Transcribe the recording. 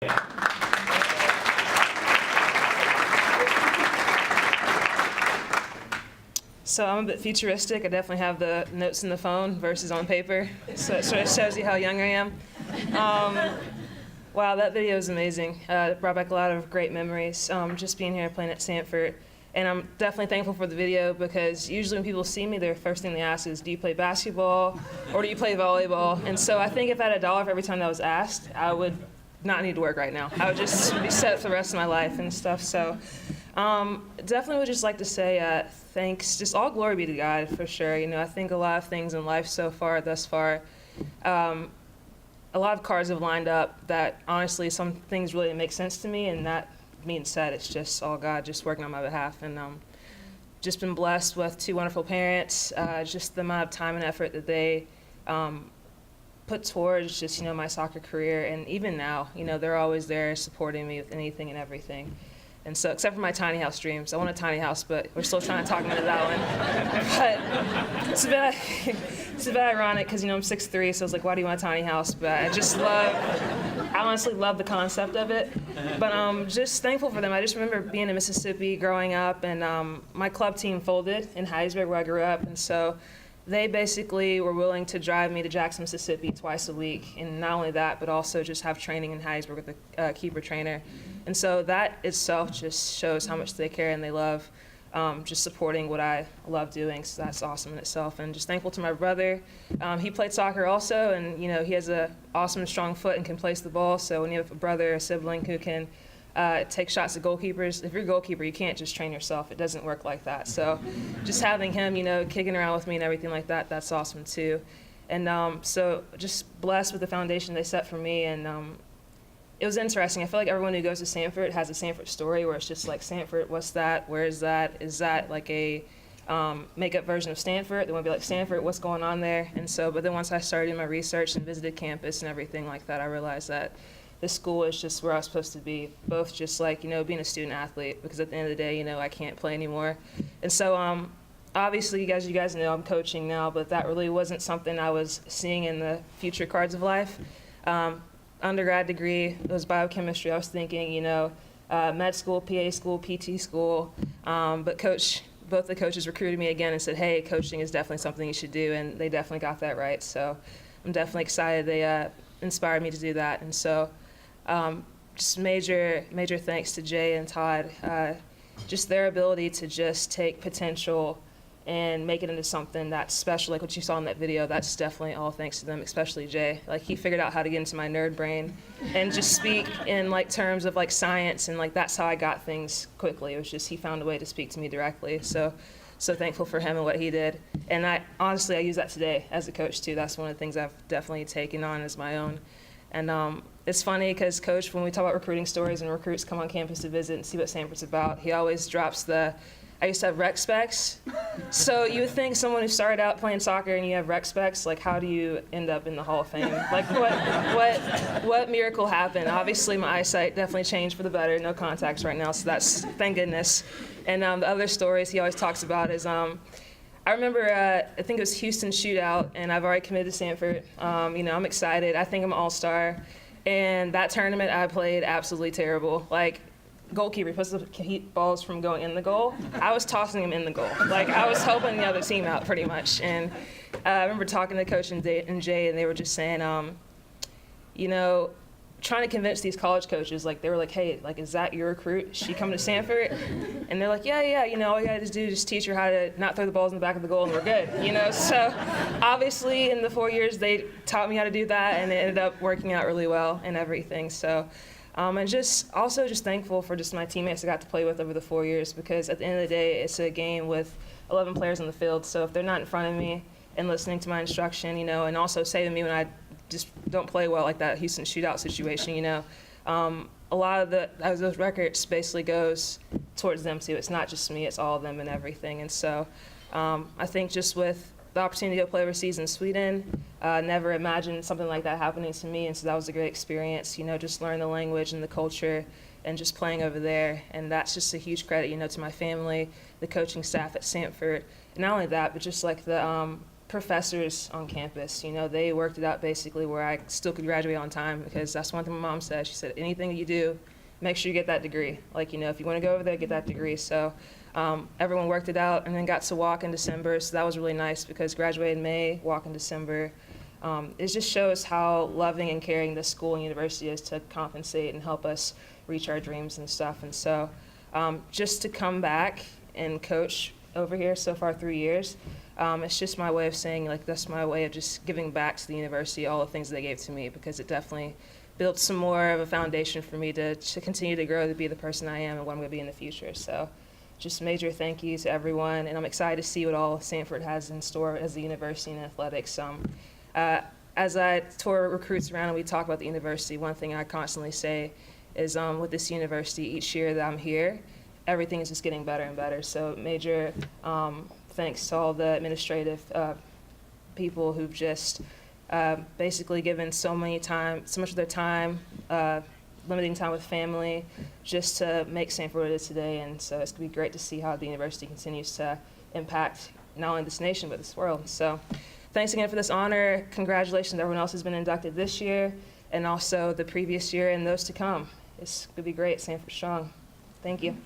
So I'm a bit futuristic. I definitely have the notes in the phone versus on paper. So it sort of shows you how young I am. Wow, that video is amazing. It brought back a lot of great memories, just being here playing at Samford. And I'm definitely thankful for the video because usually when people see me, their first thing they ask is, do you play basketball or do you play volleyball? And so I think if I had $1 for every time that was asked, I would not need to work right now. I would just be set for the rest of my life and stuff. So definitely would just like to say thanks, just all glory be to God for sure. You know, I think a lot of things in life thus far, a lot of cards have lined up that honestly some things really make sense to me, and that being said, it's just all God just working on my behalf. And just been blessed with 2 wonderful parents, just the amount of time and effort that they put towards just, my soccer career. And even now, they're always there supporting me with anything and everything. And so, except for my tiny house dreams, I want a tiny house, but we're still trying to talk them into that one. But it's a bit ironic because, I'm 6'3", so I was like, why do you want a tiny house? But I honestly love the concept of it. But I'm just thankful for them. I just remember being in Mississippi growing up, and my club team folded in Hattiesburg where I grew up. And so they basically were willing to drive me to Jackson, Mississippi twice a week. And not only that, but also just have training in Hattiesburg with a keeper trainer. And so that itself just shows how much they care and they love just supporting what I love doing. So that's awesome in itself. And just thankful to my brother. He played soccer also, and he has an awesome and strong foot and can place the ball. So when you have a brother, a sibling who can take shots at goalkeepers, if you're a goalkeeper, you can't just train yourself. It doesn't work like that. So just having him, kicking around with me and everything like that, that's awesome too. And so just blessed with the foundation they set for me. And it was interesting. I feel like everyone who goes to Samford has a Samford story where it's just like, Samford, what's that? Where is that? Is that like a make-up version of Stanford? They want to be like, Stanford, what's going on there? And so, but then once I started doing my research and visited campus and everything like that, I realized that this school is just where I was supposed to be, both just like, being a student athlete, because at the end of the day, I can't play anymore. And so obviously, you guys know I'm coaching now, but that really wasn't something I was seeing in the future cards of life. Undergrad degree, it was biochemistry. I was thinking, med school, PA school, PT school, but both the coaches recruited me again and said, hey, coaching is definitely something you should do, and they definitely got that right. So I'm definitely excited. They inspired me to do that. And so just major thanks to Jay and Todd, just their ability to just take potential and make it into something that's special, like what you saw in that video. That's definitely all thanks to them, especially Jay. Like, he figured out how to get into my nerd brain and just speak in terms of science, and that's how I got things quickly. It was just he found a way to speak to me directly. So thankful for him and what he did. And I use that today as a coach too. That's one of the things I've definitely taken on as my own. And it's funny because Coach, when we talk about recruiting stories and recruits come on campus to visit and see what Samford's about, he always drops I used to have rec specs. So you would think someone who started out playing soccer and you have rec specs, how do you end up in the Hall of Fame? What miracle happened? Obviously my eyesight definitely changed for the better, no contacts right now, so that's, thank goodness. And the other stories he always talks about is, I remember, I think it was Houston shootout, and I've already committed to Samford. I'm excited. I think I'm an all-star. And that tournament I played absolutely terrible. Goalkeeper supposed to keep balls from going in the goal. I was tossing them in the goal. I was helping the other team out pretty much. And I remember talking to Coach and Jay, and they were just saying, trying to convince these college coaches, they were like, hey, is that your recruit? Is she coming to Samford? And they're like, yeah, all you gotta do is just teach her how to not throw the balls in the back of the goal and we're good, So obviously in the 4 years they taught me how to do that, and it ended up working out really well and everything. So and just thankful for just my teammates I got to play with over the 4 years, because at the end of the day, it's a game with 11 players on the field. So if they're not in front of me and listening to my instruction, and also saving me when I just don't play well, like that Houston shootout situation, a lot of those records basically goes towards them too. It's not just me, it's all of them and everything. And so I think just with the opportunity to play overseas in Sweden, never imagined something like that happening to me, and so that was a great experience, just learn the language and the culture and just playing over there. And that's just a huge credit, to my family, the coaching staff at Samford. And not only that, but just the professors on campus. You know, they worked it out basically where I still could graduate on time, because that's one thing my mom said. She said, anything that you do, make sure you get that degree. Like, you know, if you want to go over there, get that degree. So everyone worked it out, and then got to walk in December. So that was really nice, because graduated in May, walk in December. It just shows how loving and caring the school and university is to compensate and help us reach our dreams and stuff. And so just to come back and coach over here so far 3 years, it's just my way of saying, like, that's my way of just giving back to the university all the things they gave to me, because it definitely built some more of a foundation for me to continue to grow, to be the person I am and what I'm going to be in the future. So just major thank you to everyone, and I'm excited to see what all Samford has in store as the university in athletics. As I tour recruits around and we talk about the university, one thing I constantly say is with this university, each year that I'm here, everything is just getting better and better. So major thanks to all the administrative people who've just basically given so much of their time, limiting time with family, just to make Samford what it is today. And so it's going to be great to see how the university continues to impact not only this nation, but this world. So thanks again for this honor. Congratulations to everyone else who's been inducted this year, and also the previous year and those to come. It's going to be great. Samford strong. Thank you.